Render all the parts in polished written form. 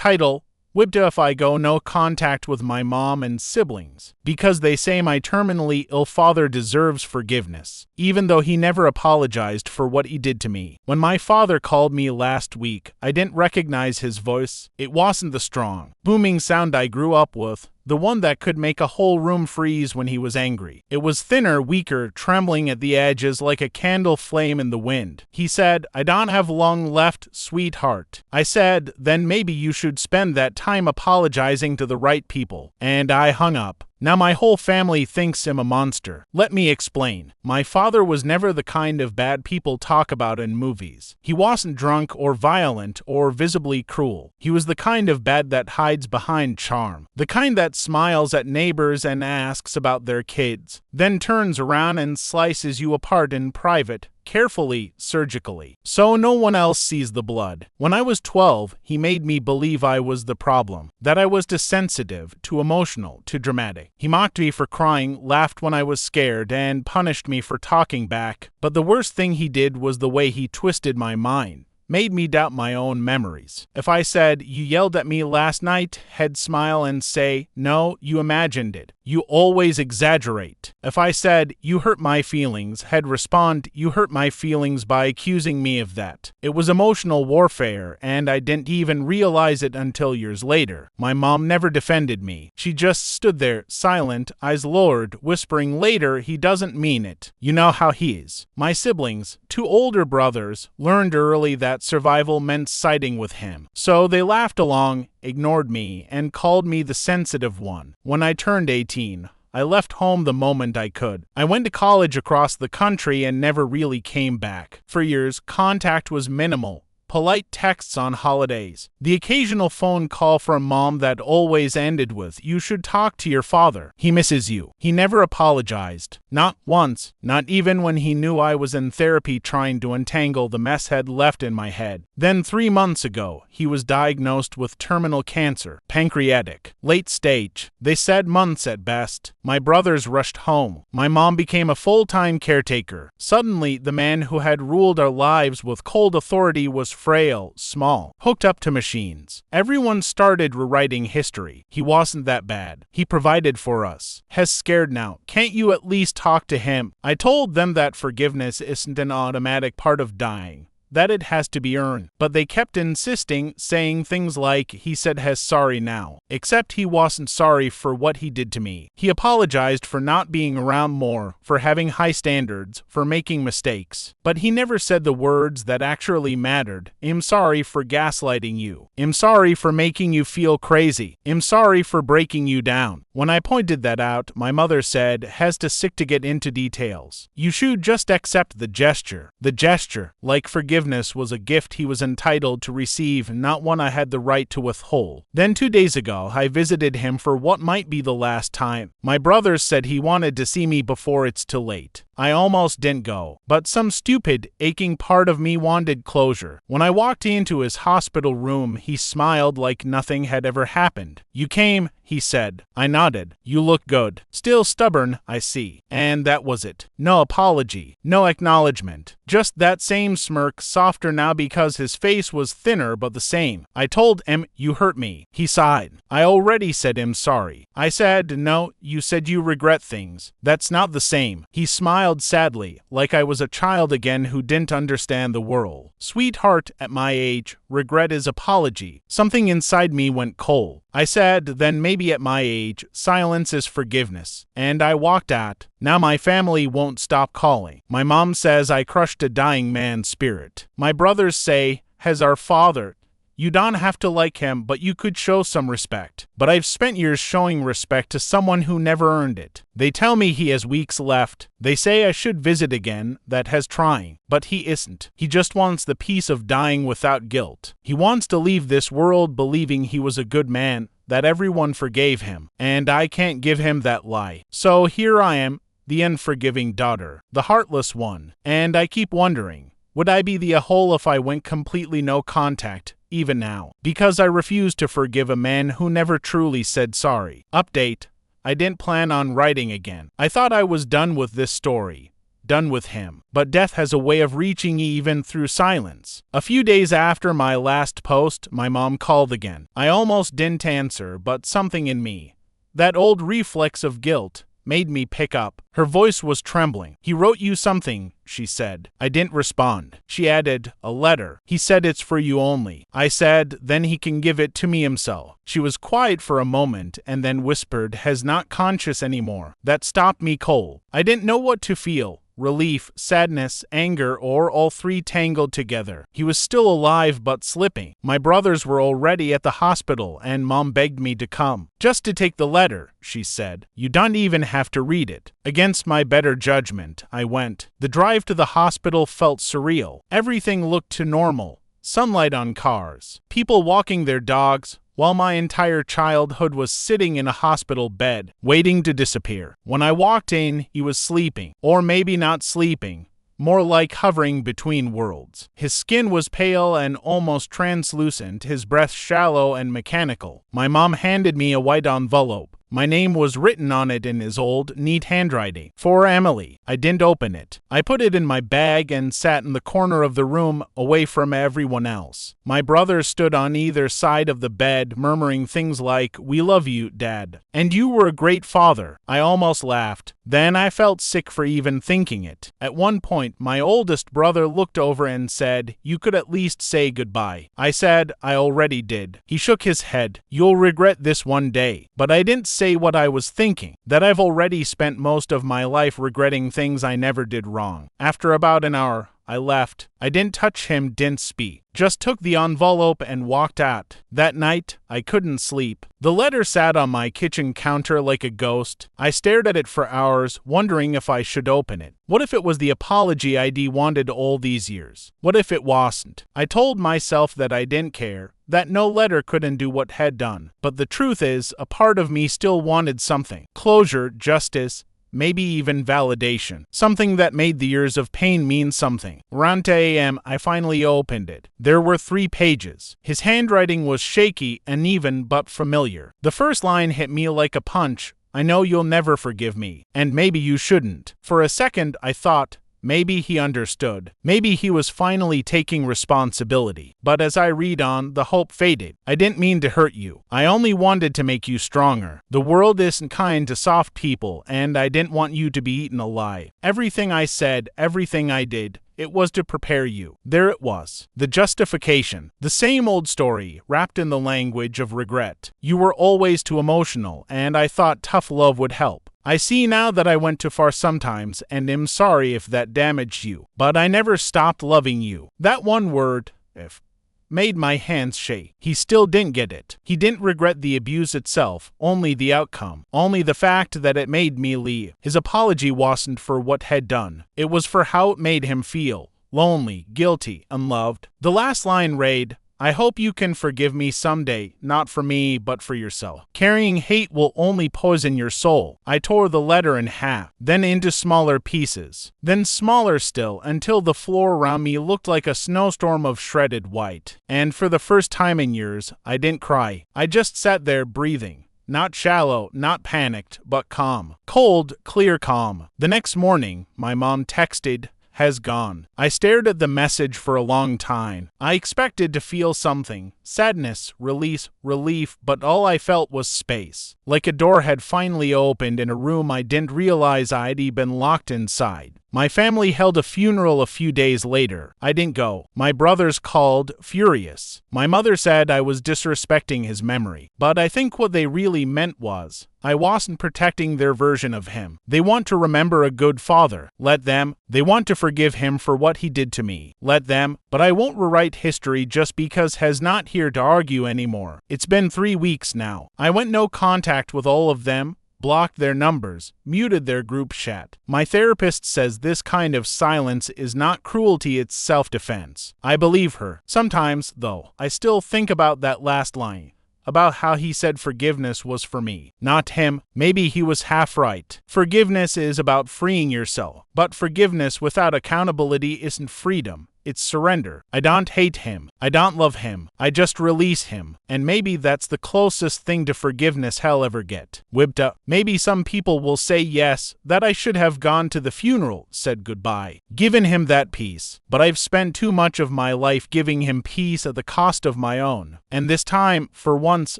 Title: Whipped if I go no contact with my mom and siblings, because they say my terminally ill father deserves forgiveness, even though he never apologized for what he did to me. When my father called me last week, I didn't recognize his voice. It wasn't the strong, booming sound I grew up with, the one that could make a whole room freeze when he was angry. It was thinner, weaker, trembling at the edges like a candle flame in the wind. He said, "I don't have long left, sweetheart." I said, "Then maybe you should spend that time apologizing to the right people." And I hung up. Now my whole family thinks him a monster. Let me explain. My father was never the kind of bad people talk about in movies. He wasn't drunk or violent or visibly cruel. He was the kind of bad that hides behind charm. The kind that smiles at neighbors and asks about their kids, then turns around and slices you apart in private, carefully, surgically, so no one else sees the blood. When I was 12, he made me believe I was the problem, that I was too sensitive, too emotional, too dramatic. He mocked me for crying, laughed when I was scared, and punished me for talking back. But the worst thing he did was the way he twisted my mind. Made me doubt my own memories. If I said, "You yelled at me last night," he'd smile and say, "No, you imagined it. You always exaggerate." If I said, "You hurt my feelings," he'd respond, "You hurt my feelings by accusing me of that." It was emotional warfare, and I didn't even realize it until years later. My mom never defended me. She just stood there, silent, eyes lowered, whispering later, "He doesn't mean it. You know how he is." My siblings, 2 older brothers, learned early that survival meant siding with him. So they laughed along, ignored me, and called me the sensitive one. When I turned 18, I left home the moment I could. I went to college across the country and never really came back. For years, contact was minimal. Polite texts on holidays. The occasional phone call from mom that always ended with, "You should talk to your father. He misses you." He never apologized. Not once. Not even when he knew I was in therapy trying to untangle the mess he'd left in my head. Then 3 months ago, he was diagnosed with terminal cancer, pancreatic, late stage. They said months at best. My brothers rushed home. My mom became a full-time caretaker. Suddenly, the man who had ruled our lives with cold authority was frail, small, hooked up to machines. Everyone started rewriting history. He wasn't that bad. He provided for us. He's scared now. Can't you at least talk to him? I told them that forgiveness isn't an automatic part of dying, that it has to be earned. But they kept insisting, saying things like, "He said he's sorry now." Except he wasn't sorry for what he did to me. He apologized for not being around more, for having high standards, for making mistakes. But he never said the words that actually mattered. "I'm sorry for gaslighting you. I'm sorry for making you feel crazy. I'm sorry for breaking you down." When I pointed that out, my mother said, "Has too sick to get into details. You should just accept the gesture." The gesture, like forgiveness, was a gift he was entitled to receive, not one I had the right to withhold. Then 2 days ago, I visited him for what might be the last time. My brother said he wanted to see me before it's too late. I almost didn't go, but some stupid, aching part of me wanted closure. When I walked into his hospital room, he smiled like nothing had ever happened. "You came," he said. I nodded. "You look good." Still stubborn, I see. And that was it. No apology, no acknowledgement. Just that same smirk, softer now because his face was thinner but the same. I told him, "You hurt me." He sighed. "I already said I'm sorry." I said, "No, you said you regret things. That's not the same." He smiled sadly, like I was a child again who didn't understand the world. Sweetheart, at my age, regret is apology. Something inside me went cold. I said, then maybe at my age, silence is forgiveness. And I walked out. Now my family won't stop calling. My mom says I crushed a dying man's spirit. My brothers say, "Has our father..." You don't have to like him, but you could show some respect. But I've spent years showing respect to someone who never earned it. They tell me he has weeks left. They say I should visit again, that has trying. But he isn't. He just wants the peace of dying without guilt. He wants to leave this world believing he was a good man, that everyone forgave him. And I can't give him that lie. So here I am, the unforgiving daughter, the heartless one. And I keep wondering, would I be the a-hole if I went completely no contact? Even now, because I refuse to forgive a man who never truly said sorry. Update: I didn't plan on writing again. I thought I was done with this story. done with him, but death has a way of reaching even through silence. A few days after my last post, my mom called again. I almost didn't answer, but something in me, that old reflex of guilt, made me pick up. Her voice was trembling. "He wrote you something," she said. I didn't respond. She added, "A letter. He said it's for you only." I said, "Then he can give it to me himself." She was quiet for a moment and then whispered, "Has not conscious anymore." That stopped me cold. I didn't know what to feel. Relief, sadness, anger, or all three tangled together. He was still alive but slipping. My brothers were already at the hospital and Mom begged me to come. "Just to take the letter," she said. "You don't even have to read it." Against my better judgment, I went. The drive to the hospital felt surreal. Everything looked too normal. Sunlight on cars, people walking their dogs, while my entire childhood was sitting in a hospital bed, waiting to disappear. When I walked in, he was sleeping, or maybe not sleeping, more like hovering between worlds. His skin was pale and almost translucent, his breath shallow and mechanical. My mom handed me a white envelope. My name was written on it in his old, neat handwriting. "For Emily." I didn't open it. I put it in my bag and sat in the corner of the room, away from everyone else. My brothers stood on either side of the bed, murmuring things like, "We love you, Dad. And you were a great father." I almost laughed. Then I felt sick for even thinking it. At one point, my oldest brother looked over and said, "You could at least say goodbye." I said, "I already did." He shook his head. "You'll regret this one day." But I didn't say what I was thinking, that I've already spent most of my life regretting things I never did wrong. After about an hour, I left. I didn't touch him, didn't speak. Just took the envelope and walked out. That night, I couldn't sleep. The letter sat on my kitchen counter like a ghost. I stared at it for hours, wondering if I should open it. What if it was the apology I'd wanted all these years? What if it wasn't? I told myself that I didn't care, that no letter couldn't do what had done. But the truth is, a part of me still wanted something. Closure, justice, maybe even validation. Something that made the years of pain mean something. Around 2 a.m., I finally opened it. There were 3 pages. His handwriting was shaky, uneven, but familiar. The first line hit me like a punch. "I know you'll never forgive me, and maybe you shouldn't." For a second, I thought, maybe he understood. Maybe he was finally taking responsibility. But as I read on, the hope faded. "I didn't mean to hurt you. I only wanted to make you stronger. The world isn't kind to soft people, and I didn't want you to be eaten alive. Everything I said, everything I did, it was to prepare you." There it was. The justification. The same old story, wrapped in the language of regret. "You were always too emotional, and I thought tough love would help. I see now that I went too far sometimes, and am sorry if that damaged you. But I never stopped loving you." That one word, "if," made my hands shake. He still didn't get it. He didn't regret the abuse itself, only the outcome, only the fact that it made me leave. His apology wasn't for what had done. It was for how it made him feel. Lonely, guilty, unloved. The last line read, "I hope you can forgive me someday, not for me, but for yourself. Carrying hate will only poison your soul." I tore the letter in half, then into smaller pieces, then smaller still, until the floor around me looked like a snowstorm of shredded white. And for the first time in years, I didn't cry. I just sat there breathing. Not shallow, not panicked, but calm. Cold, clear calm. The next morning, my mom texted, "Has gone." I stared at the message for a long time. I expected to feel something. Sadness, release, relief, but all I felt was space. Like a door had finally opened in a room I didn't realize I'd been locked inside. My family held a funeral a few days later. I didn't go. My brothers called, furious. My mother said I was disrespecting his memory. But I think what they really meant was, I wasn't protecting their version of him. They want to remember a good father. Let them. They want to forgive him for what he did to me. Let them. But I won't rewrite history just because he's not here to argue anymore. It's been 3 weeks now. I went no contact with all of them, blocked their numbers, muted their group chat. My therapist says this kind of silence is not cruelty, it's self-defense. I believe her. Sometimes, though, I still think about that last line, about how he said forgiveness was for me, not him. Maybe he was half right. Forgiveness is about freeing yourself, but forgiveness without accountability isn't freedom. It's surrender. I don't hate him. I don't love him. I just release him. And maybe that's the closest thing to forgiveness hell ever get. Whipped up. Maybe some people will say yes, that I should have gone to the funeral, said goodbye, given him that peace. But I've spent too much of my life giving him peace at the cost of my own. And this time, for once,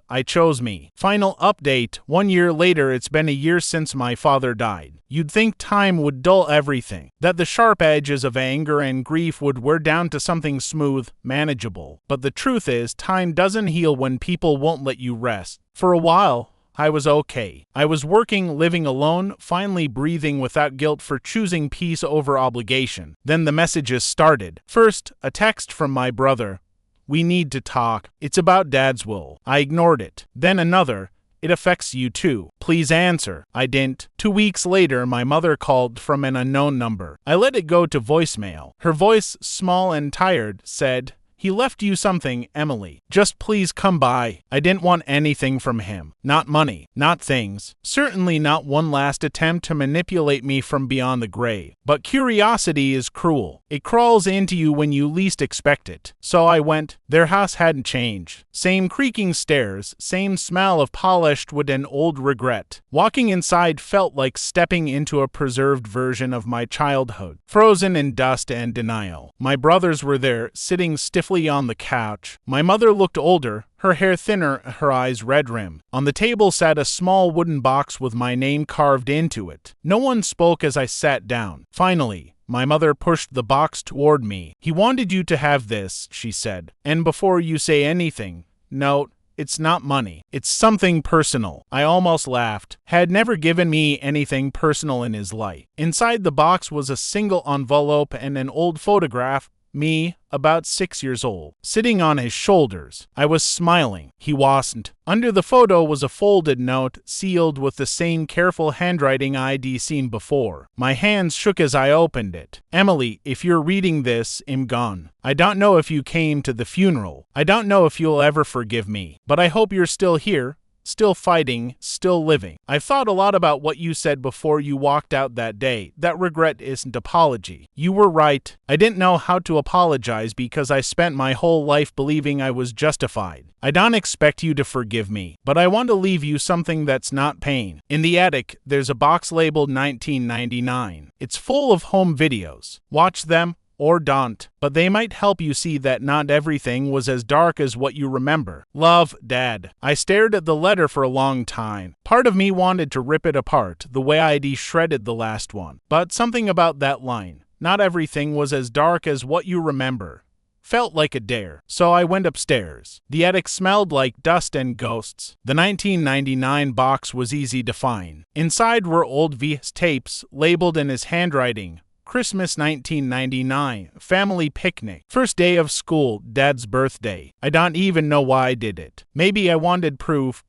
I chose me. Final update. 1 year later, it's been a year since my father died. You'd think time would dull everything, that the sharp edges of anger and grief would wear down to something smooth, manageable. But the truth is, time doesn't heal when people won't let you rest. For a while, I was okay. I was working, living alone, finally breathing without guilt for choosing peace over obligation. Then the messages started. First, a text from my brother. We need to talk. It's about Dad's will. I ignored it. Then another. It affects you too. Please answer. I didn't. 2 weeks later, my mother called from an unknown number. I let it go to voicemail. Her voice, small and tired, said, "He left you something, Emily. Just please come by." I didn't want anything from him. Not money. Not things. Certainly not one last attempt to manipulate me from beyond the grave. But curiosity is cruel. It crawls into you when you least expect it. So I went. Their house hadn't changed. Same creaking stairs, same smell of polished wood and old regret. Walking inside felt like stepping into a preserved version of my childhood, frozen in dust and denial. My brothers were there, sitting stiffly on the couch. My mother looked older, her hair thinner, her eyes red-rimmed. On the table sat a small wooden box with my name carved into it. No one spoke as I sat down. Finally, my mother pushed the box toward me. "He wanted you to have this," she said. "And before you say anything, note, it's not money. It's something personal." I almost laughed. Had never given me anything personal in his life. Inside the box was a single envelope and an old photograph. Me, about 6 years old, sitting on his shoulders. I was smiling. He wasn't. Under the photo was a folded note, sealed with the same careful handwriting I'd seen before. My hands shook as I opened it. "Emily, if you're reading this, I'm gone. I don't know if you came to the funeral. I don't know if you'll ever forgive me. But I hope you're still here. Still fighting, still living. I've thought a lot about what you said before you walked out that day. That regret isn't apology. You were right. I didn't know how to apologize because I spent my whole life believing I was justified. I don't expect you to forgive me, but I want to leave you something that's not pain. In the attic, there's a box labeled 1999. It's full of home videos. Watch them, or don't, but they might help you see that not everything was as dark as what you remember. Love, Dad. I stared at the letter for a long time. Part of me wanted to rip it apart, the way I'd shredded the last one. But something about that line, not everything was as dark as what you remember, felt like a dare. So I went upstairs. The attic smelled like dust and ghosts. The 1999 box was easy to find. Inside were old VHS tapes, labeled in his handwriting. Christmas 1999, family picnic, first day of school, Dad's birthday. I don't even know why I did it. Maybe I wanted proof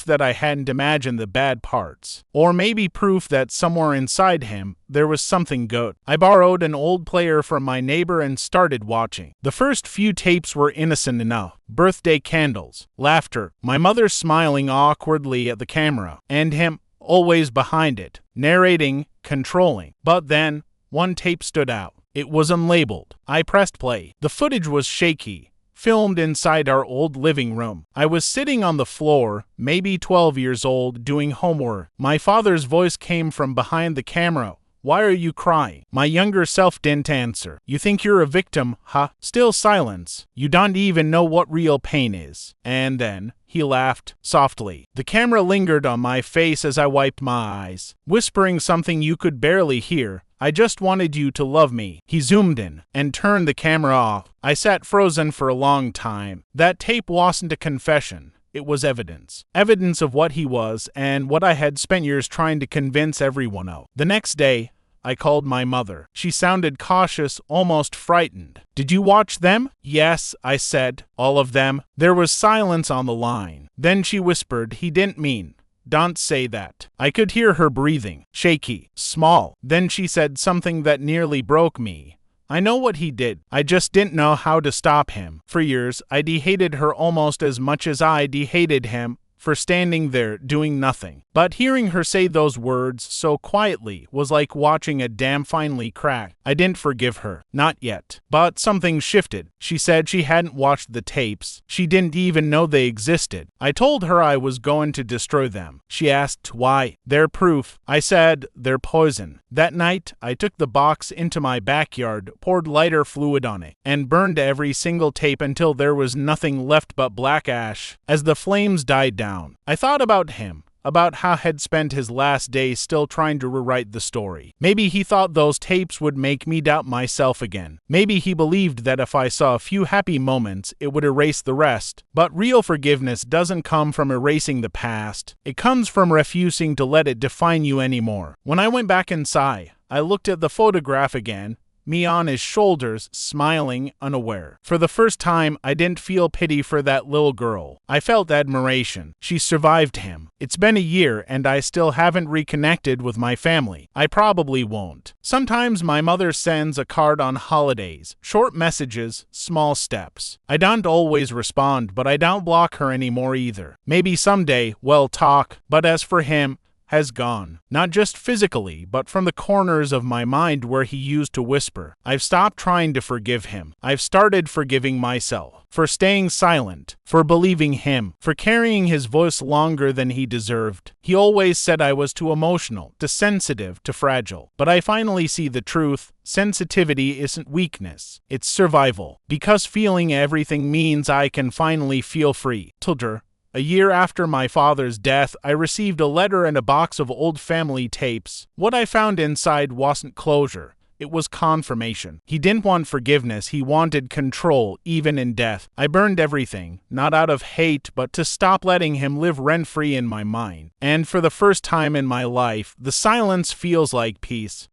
that I hadn't imagined the bad parts. Or maybe proof that somewhere inside him, there was something good. I borrowed an old player from my neighbor and started watching. The first few tapes were innocent enough. Birthday candles, laughter, my mother smiling awkwardly at the camera, and him, always behind it, narrating, controlling. But then, one tape stood out. It was unlabeled. I pressed play. The footage was shaky, filmed inside our old living room. I was sitting on the floor, maybe 12 years old, doing homework. My father's voice came from behind the camera. "Why are you crying?" My younger self didn't answer. "You think you're a victim, huh?" Still silence. "You don't even know what real pain is." And then he laughed softly. The camera lingered on my face as I wiped my eyes, whispering something you could barely hear. "I just wanted you to love me." He zoomed in and turned the camera off. I sat frozen for a long time. That tape wasn't a confession. It was evidence. Evidence of what he was and what I had spent years trying to convince everyone of. The next day, I called my mother. She sounded cautious, almost frightened. "Did you watch them?" "Yes," I said. "All of them." There was silence on the line. Then she whispered, "He didn't mean. Don't say that." I could hear her breathing, shaky, small. Then she said something that nearly broke me. "I know what he did. I just didn't know how to stop him." For years, I'd hated her almost as much as I'd hated him for standing there doing nothing. But hearing her say those words so quietly was like watching a dam finally crack. I didn't forgive her. Not yet. But something shifted. She said she hadn't watched the tapes. She didn't even know they existed. I told her I was going to destroy them. She asked why. They're proof. I said they're poison. That night, I took the box into my backyard, poured lighter fluid on it, and burned every single tape until there was nothing left but black ash. As the flames died down, I thought about him. About how he'd spent his last days still trying to rewrite the story. Maybe he thought those tapes would make me doubt myself again. Maybe he believed that if I saw a few happy moments, it would erase the rest. But real forgiveness doesn't come from erasing the past. It comes from refusing to let it define you anymore. When I went back inside, I looked at the photograph again, me on his shoulders, smiling, unaware. For the first time, I didn't feel pity for that little girl. I felt admiration. She survived him. It's been a year, and I still haven't reconnected with my family. I probably won't. Sometimes my mother sends a card on holidays, short messages, small steps. I don't always respond, but I don't block her anymore either. Maybe someday we'll talk, but as for him, has gone. Not just physically, but from the corners of my mind where he used to whisper. I've stopped trying to forgive him. I've started forgiving myself. For staying silent. For believing him. For carrying his voice longer than he deserved. He always said I was too emotional, too sensitive, too fragile. But I finally see the truth. Sensitivity isn't weakness. It's survival. Because feeling everything means I can finally feel free. Tilder. A year after my father's death, I received a letter and a box of old family tapes. What I found inside wasn't closure. It was confirmation. He didn't want forgiveness. He wanted control, even in death. I burned everything, not out of hate, but to stop letting him live rent-free in my mind. And for the first time in my life, the silence feels like peace.